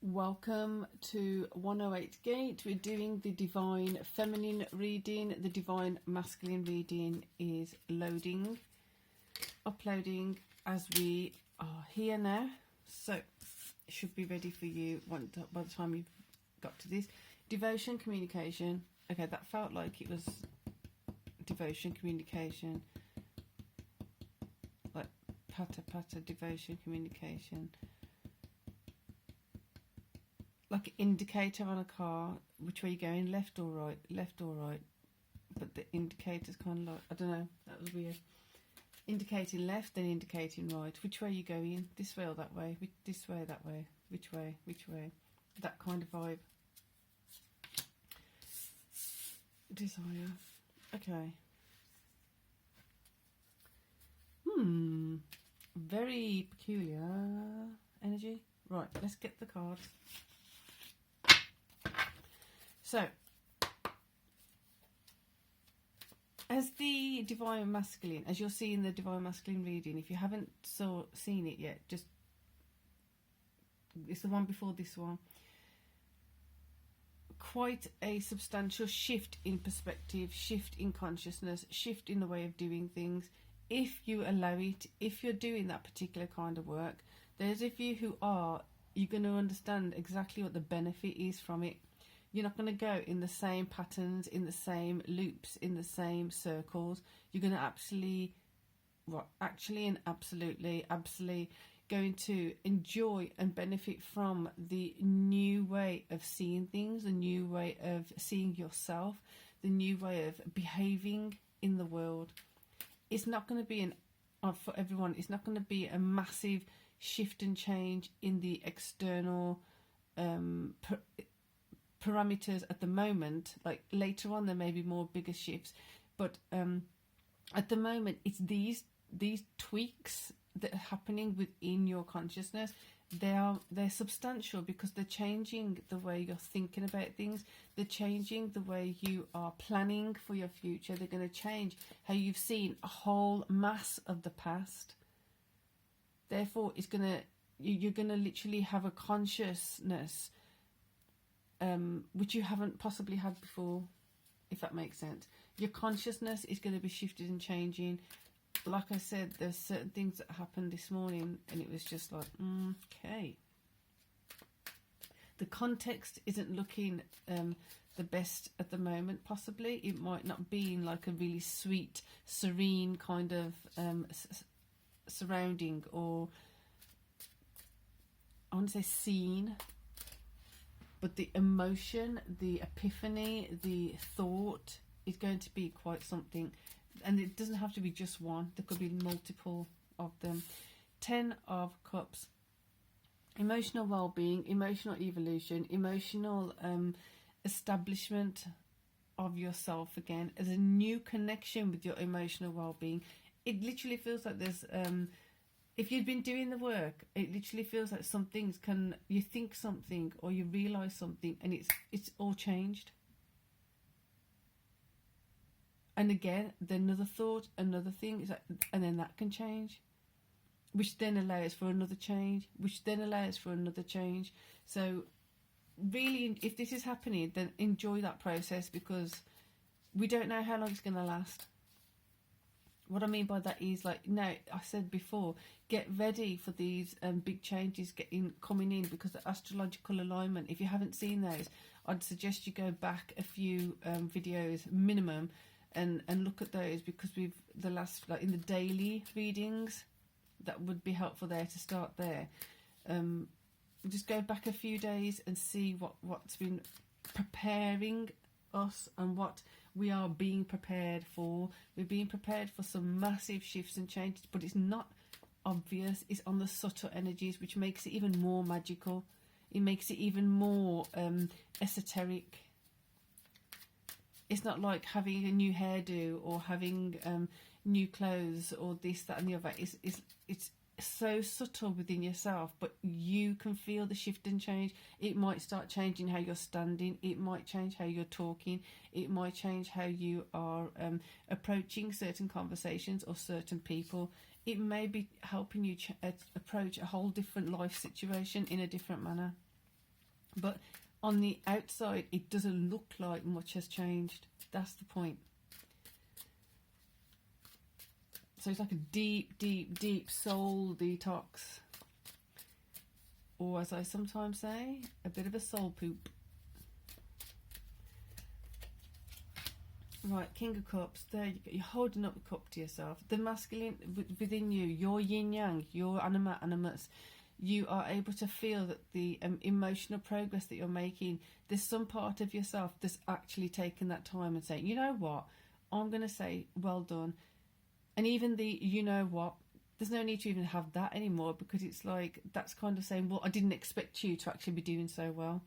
Welcome to 108 Gate. We're doing the Divine Feminine reading. The Divine Masculine reading is uploading as we are here now. So it should be ready for you by the time you've got to this. Devotion, communication. Okay, that felt like it was devotion, communication. Like patter, patter, devotion, communication. Like an indicator on a car, which way you're going, left or right, but the indicator's kind of like, I don't know, that was weird. Indicating left, then indicating right. Which way are you going? This way or that way? This way or that way? Which way? That kind of vibe. Desire. Okay. Very peculiar energy. Right, let's get the cards. So, as the Divine Masculine, as you'll see in the Divine Masculine reading, if you haven't seen it yet, just it's the one before this one. Quite a substantial shift in perspective, shift in consciousness, shift in the way of doing things. If you allow it, if you're doing that particular kind of work, those of you who are, you're going to understand exactly what the benefit is from it. You're not going to go in the same patterns, in the same loops, in the same circles. You're going to absolutely going to enjoy and benefit from the new way of seeing things, the new way of seeing yourself, the new way of behaving in the world. It's not going to be for everyone, it's not going to be a massive shift and change in the external parameters at the moment. Like later on there may be more bigger shifts, but at the moment it's these tweaks that are happening within your consciousness. They're substantial because they're changing the way you're thinking about things. They're changing the way you are planning for your future. They're going to change how you've seen a whole mass of the past. Therefore you're going to literally have a consciousness which you haven't possibly had before, if that makes sense. Your consciousness is going to be shifted and changing. Like I said, there's certain things that happened this morning and it was just like, okay. The context isn't looking the best at the moment, possibly. It might not be in like a really sweet, serene kind of surrounding, or I want to say scene. But the emotion, the epiphany, the thought is going to be quite something. And it doesn't have to be just one. There could be multiple of them. 10 of Cups. Emotional well-being, emotional evolution, emotional establishment of yourself again. As a new connection with your emotional well-being. It literally feels like there's... if you've been doing the work, it literally feels like some things you think something or you realise something and it's all changed. And again, then another thought, another thing, and then that can change, which then allows for another change, which then allows for another change. So really, if this is happening, then enjoy that process, because we don't know how long it's going to last. What I mean by that is, like, no, I said before, get ready for these big changes coming in, because the astrological alignment, if you haven't seen those, I'd suggest you go back a few videos minimum and look at those, because we've in the daily readings, that would be helpful there to start there. Just go back a few days and see what's been preparing us and what we are being prepared for. We're being prepared for some massive shifts and changes, but it's not obvious. It's on the subtle energies, which makes it even more magical. It makes it even more esoteric. It's not like having a new hairdo or having new clothes or this, that and the other. It's so subtle within yourself, but you can feel the shift and change. It might start changing how you're standing. It might change how you're talking. It might change how you are approaching certain conversations or certain people. It may be helping you approach a whole different life situation in a different manner. But on the outside, it doesn't look like much has changed. That's the point. So it's like a deep, deep, deep soul detox. Or as I sometimes say, a bit of a soul poop. Right, King of Cups, there you go. You're holding up the cup to yourself. The masculine within you, your yin yang, your anima animus, you are able to feel that the emotional progress that you're making, there's some part of yourself that's actually taken that time and saying, you know what, I'm going to say, well done. And even the, you know what, there's no need to even have that anymore, because it's like, that's kind of saying, well, I didn't expect you to actually be doing so well.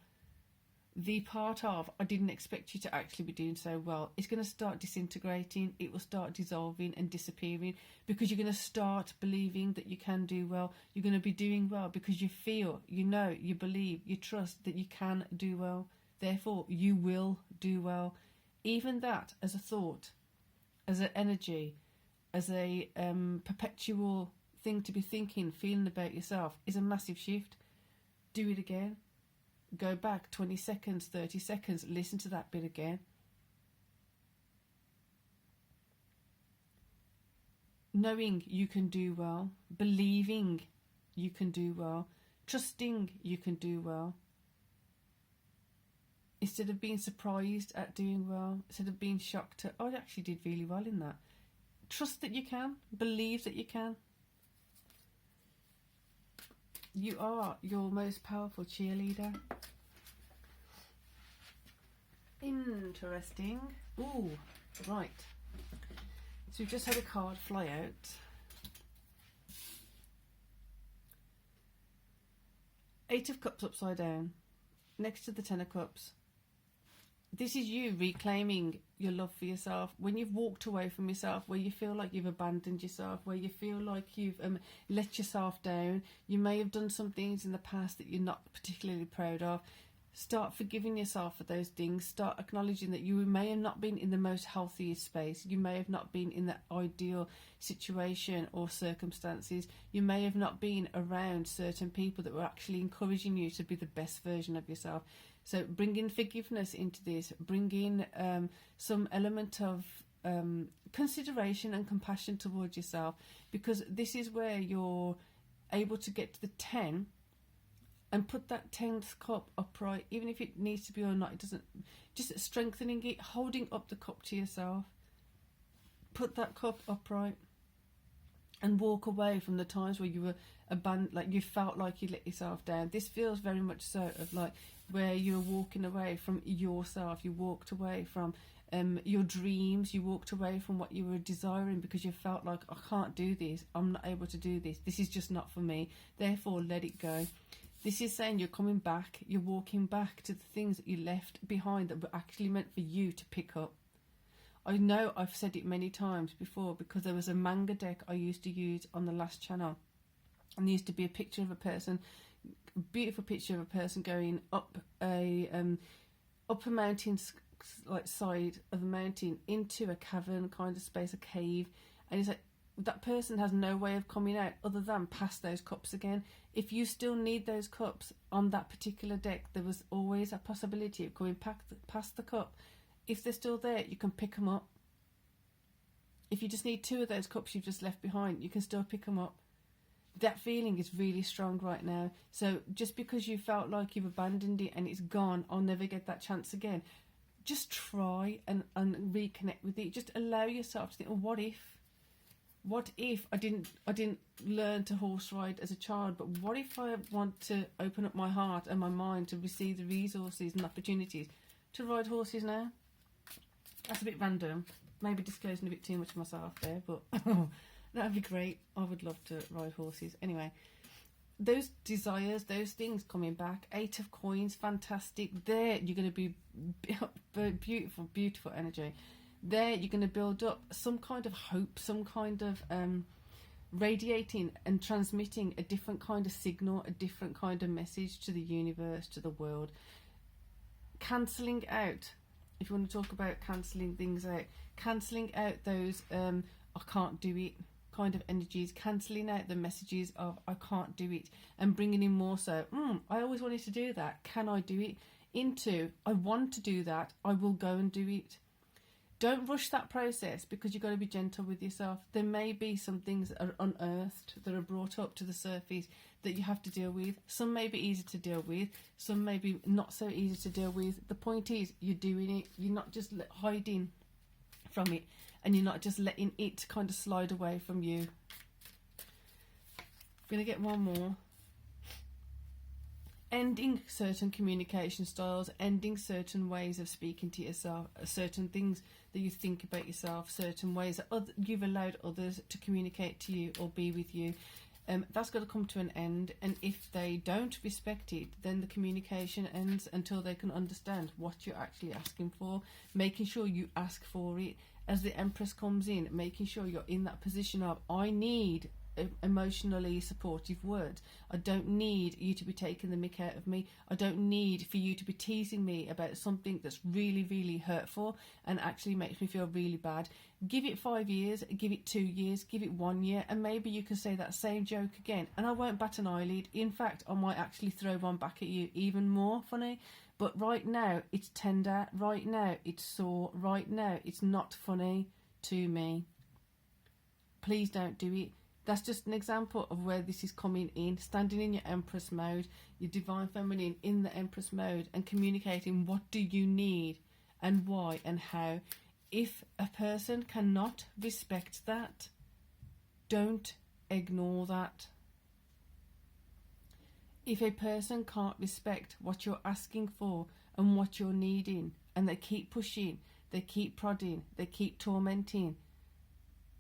The part of, I didn't expect you to actually be doing so well, it's going to start disintegrating. It will start dissolving and disappearing, because you're going to start believing that you can do well. You're going to be doing well because you feel, you know, you believe, you trust that you can do well. Therefore, you will do well. Even that, as a thought, as an energy, as a perpetual thing to be thinking, feeling about yourself, is a massive shift. Do it again. Go back 20 seconds, 30 seconds, listen to that bit again. Knowing you can do well, believing you can do well, trusting you can do well. Instead of being surprised at doing well, instead of being shocked at, oh, I actually did really well in that. Trust that you can, believe that you can. You are your most powerful cheerleader. Interesting. Ooh, right. So we've just had a card fly out. Eight of Cups upside down, next to the Ten of Cups. This is you reclaiming your love for yourself. When you've walked away from yourself, where you feel like you've abandoned yourself, where you feel like you've let yourself down, you may have done some things in the past that you're not particularly proud of. Start forgiving yourself for those things. Start acknowledging that you may have not been in the most healthiest space. You may have not been in the ideal situation or circumstances. You may have not been around certain people that were actually encouraging you to be the best version of yourself. So bring in forgiveness into this. Bring in some element of consideration and compassion towards yourself, because this is where you're able to get to the 10 and put that 10th cup upright, even if it needs to be or not. It doesn't. Just strengthening it, holding up the cup to yourself. Put that cup upright and walk away from the times where you were abandoned, like you felt like you let yourself down. This feels very much so of like where you're walking away from yourself. You walked away from your dreams. You walked away from what you were desiring because you felt like, I can't do this. I'm not able to do this. This is just not for me. Therefore, let it go. This is saying you're coming back. You're walking back to the things that you left behind that were actually meant for you to pick up. I know I've said it many times before, because there was a manga deck I used to use on the last channel, and there used to be a picture of a person, a beautiful picture of a person going up a mountain, like side of a mountain, into a cavern kind of space, a cave, and it's like that person has no way of coming out other than past those cups again. If you still need those cups on that particular deck, there was always a possibility of going past the cup. If they're still there, you can pick them up. If you just need 2 of those cups you've just left behind, you can still pick them up. That feeling is really strong right now. So just because you felt like you've abandoned it and it's gone, I'll never get that chance again, just try and reconnect with it. Just allow yourself to think, well, what if I didn't learn to horse ride as a child, but what if I want to open up my heart and my mind to receive the resources and opportunities to ride horses now? That's a bit random, maybe disclosing a bit too much of myself there, but that would be great. I would love to ride horses. Anyway, those desires, those things coming back. 8 of Coins, fantastic. There you're going to be beautiful, beautiful energy. There you're going to build up some kind of hope, some kind of radiating and transmitting a different kind of signal, a different kind of message to the universe, to the world. Cancelling out, if you want to talk about cancelling things out, cancelling out those I can't do it, kind of energies, cancelling out the messages of I can't do it, and bringing in more so, I always wanted to do that, can I do it, into I want to do that, I will go and do it. Don't rush that process, because you've got to be gentle with yourself. There may be some things that are unearthed, that are brought up to the surface, that you have to deal with. Some may be easy to deal with, some may be not so easy to deal with. The point is, you're doing it. You're not just hiding from it, and you're not just letting it kind of slide away from you. I'm going to get one more. Ending certain communication styles, ending certain ways of speaking to yourself, certain things that you think about yourself, certain ways that you've allowed others to communicate to you or be with you. That's got to come to an end, and if they don't respect it, then the communication ends until they can understand what you're actually asking for. Making sure you ask for it. As the Empress comes in, making sure you're in that position of, I need emotionally supportive words. I don't need you to be taking the mick out of me. I don't need for you to be teasing me about something that's really, really hurtful and actually makes me feel really bad. Give it 5 years, give it 2 years, give it 1 year, and maybe you can say that same joke again, and I won't bat an eyelid. In fact, I might actually throw one back at you even more funny. But right now it's tender, right now it's sore, right now it's not funny to me. Please don't do it. That's just an example of where this is coming in, standing in your Empress mode, your Divine Feminine in the Empress mode, and communicating what do you need and why and how. If a person cannot respect that, don't ignore that. If a person can't respect what you're asking for and what you're needing, and they keep pushing, they keep prodding, they keep tormenting,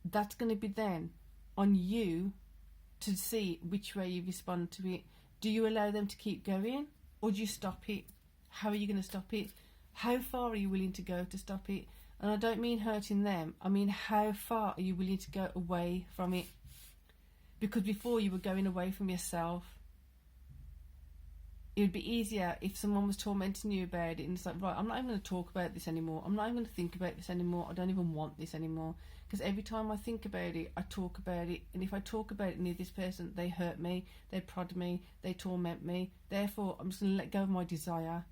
that's going to be then on you to see which way you respond to it. Do you allow them to keep going, or do you stop it? How are you going to stop it? How far are you willing to go to stop it? And I don't mean hurting them, I mean how far are you willing to go away from it? Because before you were going away from yourself. It would be easier if someone was tormenting you about it, and it's like, right, I'm not even going to talk about this anymore, I'm not even going to think about this anymore, I don't even want this anymore, because every time I think about it, I talk about it, and if I talk about it near this person, they hurt me, they prod me, they torment me, therefore I'm just going to let go of my desire,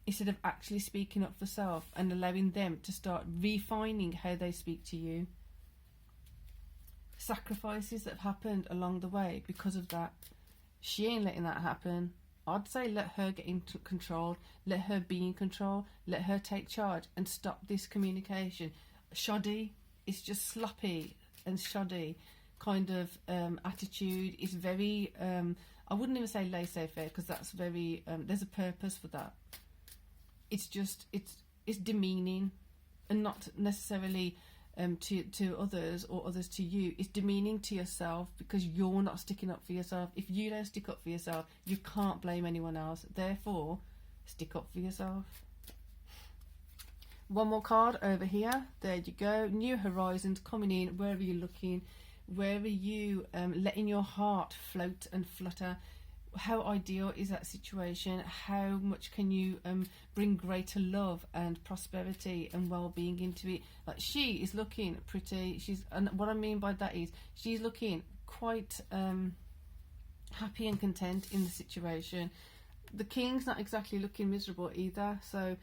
instead of actually speaking up for self and allowing them to start refining how they speak to you. Sacrifices that have happened along the way because of that. She ain't letting that happen. I'd say let her get into control, let her be in control, let her take charge, and stop this communication. Shoddy, it's just sloppy and shoddy kind of attitude. It's very, I wouldn't even say laissez-faire, because that's very, there's a purpose for that. It's just, it's demeaning, and not necessarily to others or others to you. It's demeaning to yourself, because you're not sticking up for yourself. If you don't stick up for yourself, you can't blame anyone else. Therefore, stick up for yourself. One more card over here. There you go. New horizons coming in. Where are you looking? Where are you letting your heart float and flutter? How ideal is that situation? How much can you bring greater love and prosperity and well-being into it? Like, she is looking pretty. And what I mean by that is she's looking quite happy and content in the situation. The King's not exactly looking miserable either. So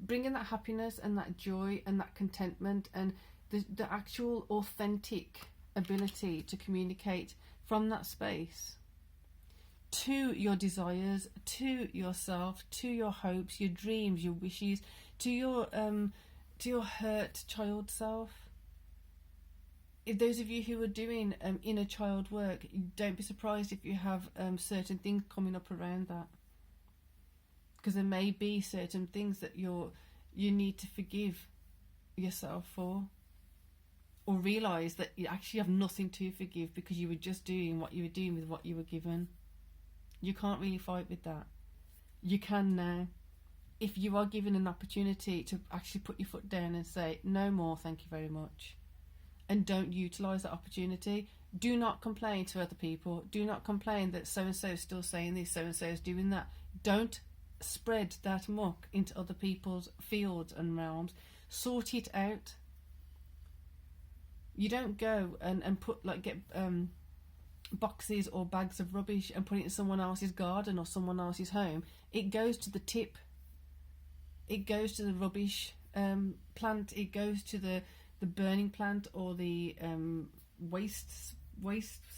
bringing that happiness and that joy and that contentment and the actual authentic ability to communicate from that space to your desires, to yourself, to your hopes, your dreams, your wishes, to your hurt child self. If those of you who are doing inner child work, don't be surprised if you have certain things coming up around that, because there may be certain things that you need to forgive yourself for, or realise that you actually have nothing to forgive because you were just doing what you were doing with what you were given. You can't really fight with that. You can now. If you are given an opportunity to actually put your foot down and say, no more, thank you very much, and don't utilise that opportunity. Do not complain to other people. Do not complain that so-and-so is still saying this, so-and-so is doing that. Don't spread that muck into other people's fields and realms. Sort it out. You don't go and put like get boxes or bags of rubbish and put it in someone else's garden or someone else's home. It goes to the tip. It goes to the rubbish plant. It goes to the burning plant or the waste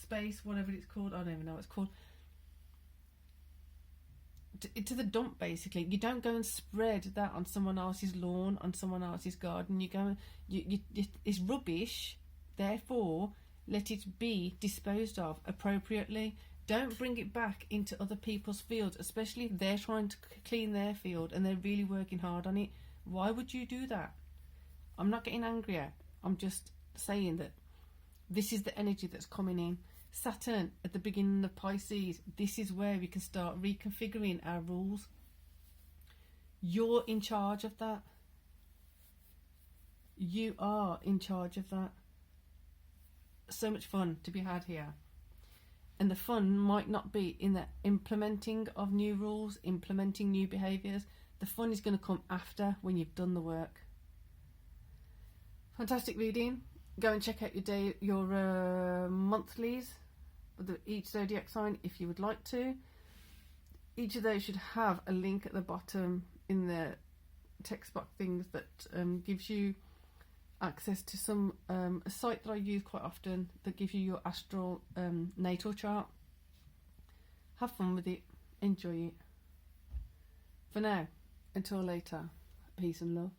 space, whatever it's called. I don't even know what it's called. To the dump, basically. You don't go and spread that on someone else's lawn, on someone else's garden. You go, it's rubbish. Therefore, let it be disposed of appropriately. Don't bring it back into other people's fields, especially if they're trying to clean their field and they're really working hard on it. Why would you do that? I'm not getting angry at. I'm just saying that this is the energy that's coming in. Saturn at the beginning of Pisces, this is where we can start reconfiguring our rules. You're in charge of that. You are in charge of that. So much fun to be had here. And the fun might not be in the implementing of new rules, implementing new behaviours. The fun is going to come after, when you've done the work. Fantastic reading. Go and check out your monthlies of each zodiac sign if you would like to. Each of those should have a link at the bottom in the text box things that gives you access to some a site that I use quite often that gives you your astral natal chart. Have fun with it, enjoy it. For now, until later, peace and love.